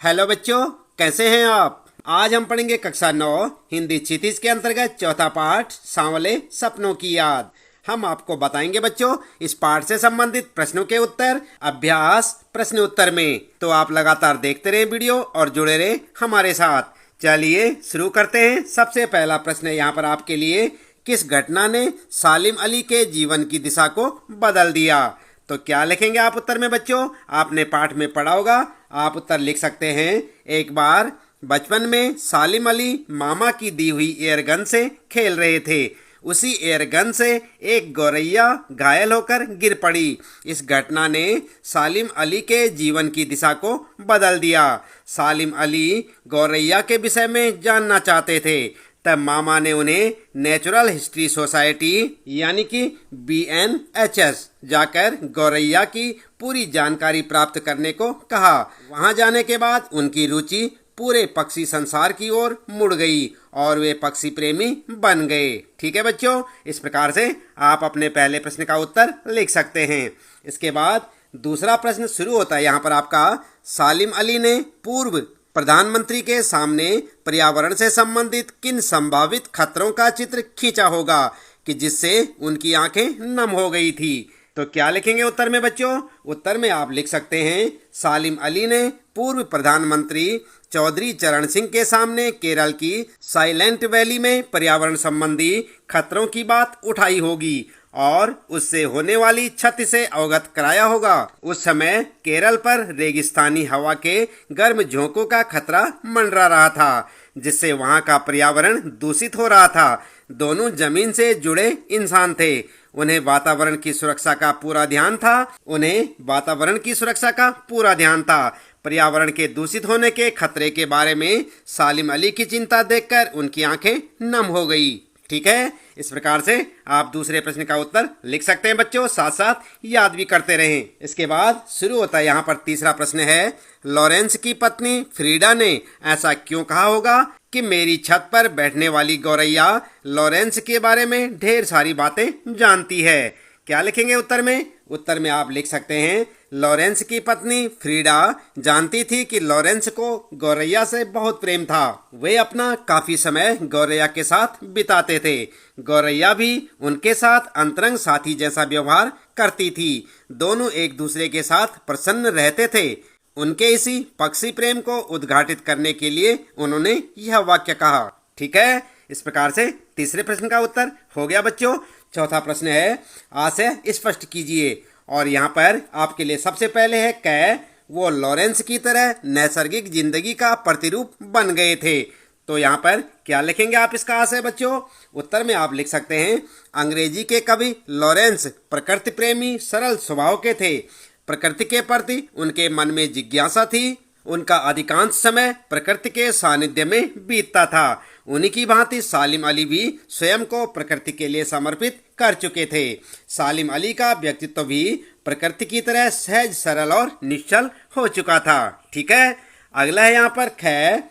Hello बच्चों, कैसे हैं आप। आज हम पढ़ेंगे कक्षा 9 हिंदी क्षितिज के अंतर्गत चौथा पाठ सांवले सपनों की याद। हम आपको बताएंगे बच्चों इस पाठ से संबंधित प्रश्नों के उत्तर अभ्यास प्रश्न उत्तर में। तो आप लगातार देखते रहें वीडियो और जुड़े रहें हमारे साथ। चलिए शुरू करते हैं। सबसे पहला प्रश्न है यहाँ पर आपके लिए, किस घटना ने सालिम अली के जीवन की दिशा को बदल दिया। तो क्या लिखेंगे आप उत्तर में बच्चों। आपने पाठ में पढ़ा होगा, आप उत्तर लिख सकते हैं। एक बार बचपन में सालिम अली मामा की दी हुई एयरगन से खेल रहे थे। उसी एयरगन से एक गौरैया घायल होकर गिर पड़ी। इस घटना ने सालिम अली के जीवन की दिशा को बदल दिया। सालिम अली गौरैया के विषय में जानना चाहते थे। तब मामा ने उन्हें नेचुरल हिस्ट्री सोसाइटी यानी कि BNHS जाकर गौरैया की पूरी जानकारी प्राप्त करने को कहा। वहां जाने के बाद उनकी रुचि पूरे पक्षी संसार की ओर मुड़ गई और वे पक्षी प्रेमी बन गए। ठीक है बच्चों, इस प्रकार से आप अपने पहले प्रश्न का उत्तर लिख सकते हैं। इसके बाद दूसरा प्रश्न शुरू होता है यहाँ पर आपका, सालिम अली ने पूर्व प्रधानमंत्री के सामने पर्यावरण से संबंधित किन संभावित खतरों का चित्र खींचा होगा कि जिससे उनकी आंखें नम हो गई थी। तो क्या लिखेंगे उत्तर में बच्चों। उत्तर में आप लिख सकते हैं, सालिम अली ने पूर्व प्रधानमंत्री चौधरी चरण सिंह के सामने केरल की साइलेंट वैली में पर्यावरण संबंधी खतरों की बात उठाई होगी और उससे होने वाली क्षति से अवगत कराया होगा। उस समय केरल पर रेगिस्तानी हवा के गर्म झोंकों का खतरा मंडरा रहा था, जिससे वहां का पर्यावरण दूषित हो रहा था। दोनों जमीन से जुड़े इंसान थे, उन्हें वातावरण की सुरक्षा का पूरा ध्यान था। पर्यावरण के दूषित होने के खतरे के बारे में सालिम अली की चिंता देखकर उनकी आंखें नम हो गई। ठीक है, इस प्रकार से आप दूसरे प्रश्न का उत्तर लिख सकते हैं बच्चों, साथ साथ याद भी करते रहें। इसके बाद शुरू होता है यहाँ पर तीसरा प्रश्न है, लॉरेंस की पत्नी फ्रीडा ने ऐसा क्यों कहा होगा कि मेरी छत पर बैठने वाली गौरैया लॉरेंस के बारे में ढेर सारी बातें जानती है। क्या लिखेंगे उत्तर में। उत्तर में आप लिख सकते हैं, लॉरेंस की पत्नी फ्रीडा जानती थी कि लॉरेंस को गौरैया से बहुत प्रेम था। वे अपना काफी समय गौरैया के साथ बिताते थे। गौरैया भी उनके साथ अंतरंग साथी जैसा व्यवहार करती थी। दोनों एक दूसरे के साथ प्रसन्न रहते थे। उनके इसी पक्षी प्रेम को उद्घाटित करने के लिए उन्होंने यह वाक्य कहा। ठीक है, इस प्रकार से तीसरे प्रश्न का उत्तर हो गया बच्चों। चौथा प्रश्न है, आशय स्पष्ट कीजिए। और यहाँ पर आपके लिए सबसे पहले है कै वो लॉरेंस की तरह नैसर्गिक जिंदगी का प्रतिरूप बन गए थे। तो यहाँ पर क्या लिखेंगे आप इसका आशय बच्चों। उत्तर में आप लिख सकते हैं, अंग्रेजी के कवि लॉरेंस प्रकृति प्रेमी सरल स्वभाव के थे। प्रकृति के प्रति उनके मन में जिज्ञासा थी। उनका अधिकांश समय प्रकृति के सानिध्य में बीतता था। उन्हीं की भांति सालिम अली भी स्वयं को प्रकृति के लिए समर्पित कर चुके थे। सालिम अली का व्यक्तित्व भी प्रकृति की तरह सहज सरल और निश्चल हो चुका था। ठीक है, अगला है यहाँ पर ख,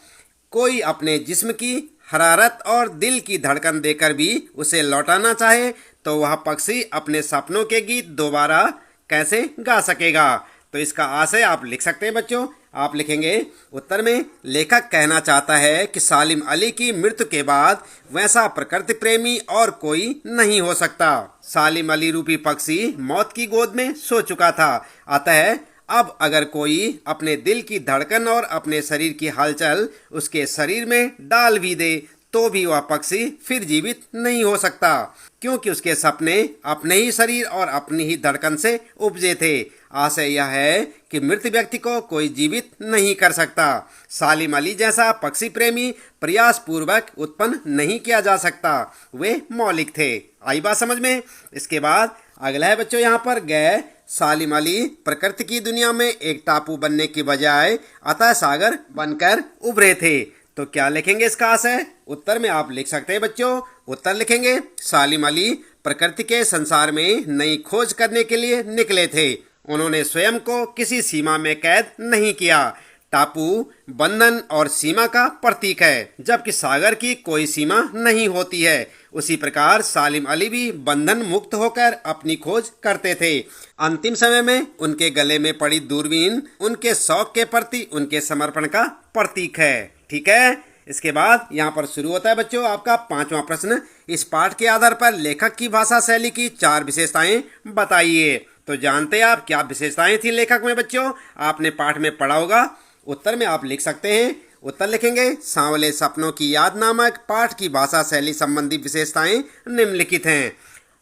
कोई अपने जिस्म की हरारत और दिल की धड़कन देकर भी उसे लौटाना चाहे तो वह पक्षी अपने सपनों के गीत दोबारा कैसे गा सकेगा। तो इसका आशय आप लिख सकते हैं बच्चों। आप लिखेंगे, उत्तर में लेखक कहना चाहता है कि सालिम अली की मृत्यु के बाद वैसा प्रकृति प्रेमी और कोई नहीं हो सकता। सालिम अली रूपी पक्षी मौत की गोद में सो चुका था। अतः अब अगर कोई अपने दिल की धड़कन और अपने शरीर की हलचल उसके शरीर में डाल भी दे तो भी वह पक्षी फिर जीवित नहीं हो सकता, क्योंकि उसके सपने अपने ही शरीर और अपनी ही धड़कन से उपजे थे। आशय यह है कि मृत व्यक्ति को कोई जीवित नहीं कर सकता। सालिम अली जैसा पक्षी प्रेमी प्रयास पूर्वक उत्पन्न नहीं किया जा सकता, वे मौलिक थे। आई बात समझ में। इसके बाद अगला है बच्चों यहाँ पर गए, सालिम अली प्रकृति की दुनिया में एक टापू बनने की बजाय अतः सागर बनकर उभरे थे। तो क्या लिखेंगे इसका आशय। उत्तर में आप लिख सकते हैं बच्चों। उत्तर लिखेंगे, सालिम अली प्रकृति के संसार में नई खोज करने के लिए निकले थे। उन्होंने स्वयं को किसी सीमा में कैद नहीं किया। टापू बंधन और सीमा का प्रतीक है, जबकि सागर की कोई सीमा नहीं होती है। उसी प्रकार सालिम अली भी बंधन मुक्त होकर अपनी खोज करते थे। अंतिम समय में उनके गले में पड़ी दूरबीन उनके शौक के प्रति उनके समर्पण का प्रतीक है। ठीक है, इसके बाद यहाँ पर शुरू होता है बच्चों आपका 5वां प्रश्न। इस पाठ के आधार पर लेखक की भाषा शैली की 4 विशेषताएं बताइए। तो जानते हैं आप क्या विशेषताएं थी लेखक में बच्चों? आपने पाठ में पढ़ा होगा। उत्तर में आप लिख सकते हैं। उत्तर लिखेंगे, सांवले सपनों की याद नामक पाठ की भाषा शैली संबंधी विशेषताएं निम्नलिखित हैं।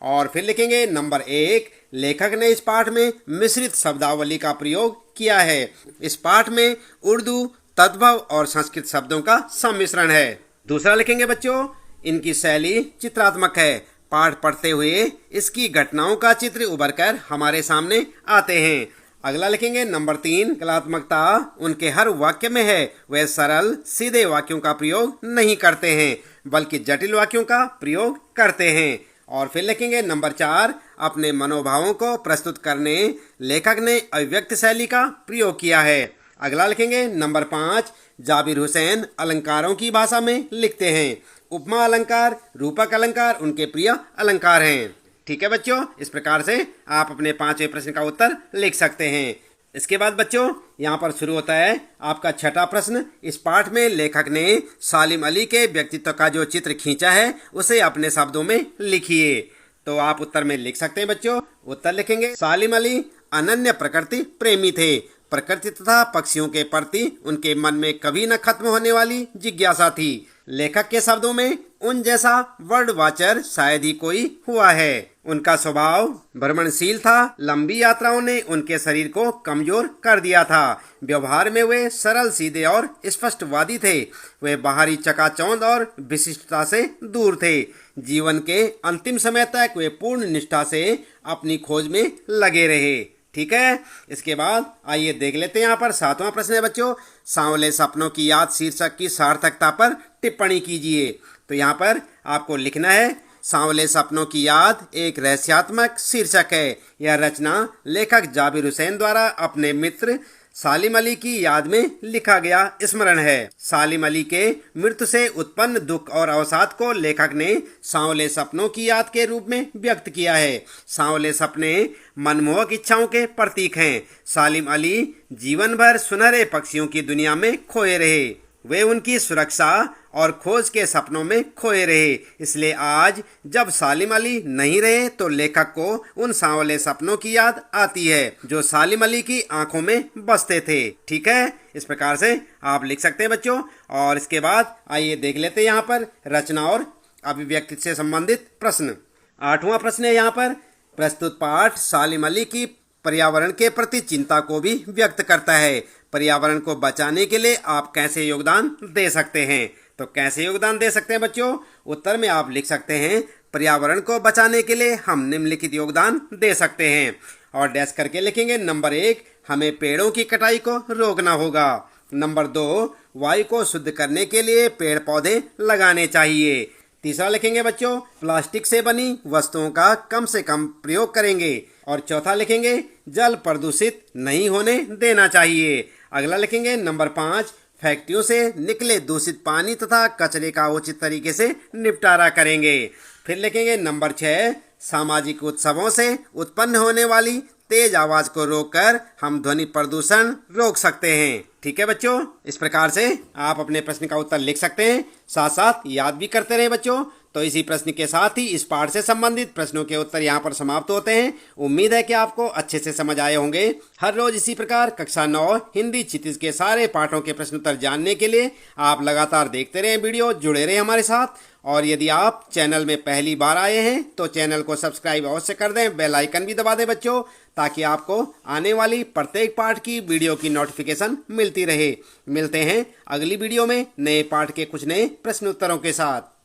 और फिर लिखेंगे नंबर 1, लेखक ने इस पाठ में मिश्रित शब्दावली का प्रयोग किया है। इस पाठ में उर्दू, तद्भव और संस्कृत शब्दों का सम्मिश्रण है। दूसरा लिखेंगे बच्चों, इनकी शैली चित्रात्मक है। पाठ पढ़ते हुए इसकी घटनाओं का चित्र उभर कर हमारे सामने आते हैं। अगला लिखेंगे नंबर 3, कलात्मकता उनके हर वाक्य में है। वे सरल सीधे वाक्यों का प्रयोग नहीं करते हैं, बल्कि जटिल वाक्यों का प्रयोग करते हैं। और फिर लिखेंगे नंबर 4, अपने मनोभावों को प्रस्तुत करने लेखक ने अभिव्यक्त शैली का प्रयोग किया है। अगला लिखेंगे नंबर 5, जाबिर हुसैन अलंकारों की भाषा में लिखते हैं। उपमा अलंकार, रूपक अलंकार उनके प्रिय अलंकार हैं। ठीक है बच्चों, इस प्रकार से आप अपने 5वें प्रश्न का उत्तर लिख सकते हैं। इसके बाद बच्चों यहाँ पर शुरू होता है आपका 6वां प्रश्न। इस पाठ में लेखक ने सालिम अली के व्यक्तित्व का जो चित्र खींचा है उसे अपने शब्दों में लिखिए। तो आप उत्तर में लिख सकते हैं बच्चों। उत्तर लिखेंगे, सालिम अली अनन्य प्रकृति प्रेमी थे। प्रकृति तथा पक्षियों के प्रति उनके मन में कभी न खत्म होने वाली जिज्ञासा थी। लेखक के शब्दों में उन जैसा वर्ड वाचर शायद ही कोई हुआ है। उनका स्वभाव भ्रमणशील था। लंबी यात्राओं ने उनके शरीर को कमजोर कर दिया था। व्यवहार में वे सरल सीधे और स्पष्टवादी थे। वे बाहरी चकाचौंध और विशिष्टता से दूर थे। जीवन के अंतिम समय तक वे पूर्ण निष्ठा से अपनी खोज में लगे रहे। ठीक है, इसके बाद आइए देख लेते हैं यहाँ पर 7वां प्रश्न है बच्चों। सांवले सपनों की याद शीर्षक की सार्थकता पर टिप्पणी कीजिए। तो यहाँ पर आपको लिखना है, सांवले सपनों की याद एक रहस्यात्मक शीर्षक है। यह रचना लेखक जाबिर हुसैन द्वारा अपने मित्र सालिम अली की याद में लिखा गया स्मरण है। सालिम अली के मृत्यु से उत्पन्न दुख और अवसाद को लेखक ने सांवले सपनों की याद के रूप में व्यक्त किया है। सांवले सपने मनमोहक इच्छाओं के प्रतीक हैं। सालिम अली जीवन भर सुनहरे पक्षियों की दुनिया में खोए रहे। वे उनकी सुरक्षा और खोज के सपनों में खोए रहे। इसलिए आज जब सालिम अली नहीं रहे तो लेखक को उन सांवले सपनों की याद आती है जो सालिम अली की आंखों में बसते थे। ठीक है, इस प्रकार से आप लिख सकते हैं बच्चों। और इसके बाद आइए देख लेते हैं यहाँ पर रचना और अभिव्यक्ति से संबंधित प्रश्न। 8वां प्रश्न है यहाँ पर, प्रस्तुत पाठ सालिम अली की पर्यावरण के प्रति चिंता को भी व्यक्त करता है। पर्यावरण को बचाने के लिए आप कैसे योगदान दे सकते हैं? तो कैसे योगदान दे सकते हैं बच्चों? उत्तर में आप लिख सकते हैं, पर्यावरण को बचाने के लिए हम निम्नलिखित योगदान दे सकते हैं। और डैश करके लिखेंगे, नंबर 1, हमें पेड़ों की कटाई को रोकना होगा। नंबर 2, वायु को शुद्ध करने के लिए पेड़ पौधे लगाने चाहिए। तीसरा लिखेंगे बच्चों, प्लास्टिक से बनी वस्तुओं का कम से कम प्रयोग करेंगे। और चौथा लिखेंगे, जल प्रदूषित नहीं होने देना चाहिए। अगला लिखेंगे नंबर 5, फैक्ट्रियों से निकले दूषित पानी तथा कचरे का उचित तरीके से निपटारा करेंगे। फिर लिखेंगे नंबर 6, सामाजिक उत्सवों से उत्पन्न होने वाली तेज आवाज को रोककर हम ध्वनि प्रदूषण रोक सकते हैं। ठीक है बच्चों, इस प्रकार से आप अपने प्रश्न का उत्तर लिख सकते हैं, साथ साथ याद भी करते रहे बच्चों। तो इसी प्रश्न के साथ ही इस पाठ से संबंधित प्रश्नों के उत्तर यहाँ पर समाप्त होते हैं। उम्मीद है कि आपको अच्छे से समझ आए होंगे। हर रोज इसी प्रकार कक्षा 9 हिंदी क्षितिज के सारे पाठों के प्रश्न उत्तर जानने के लिए आप लगातार देखते रहें वीडियो, जुड़े रहें हमारे साथ। और यदि आप चैनल में पहली बार आए हैं तो चैनल को सब्सक्राइब अवश्य कर दें, बेल आइकन भी दबा दें बच्चों, ताकि आपको आने वाली प्रत्येक पाठ की वीडियो की नोटिफिकेशन मिलती रहे। मिलते हैं अगली वीडियो में नए पाठ के कुछ नए प्रश्न उत्तरों के साथ।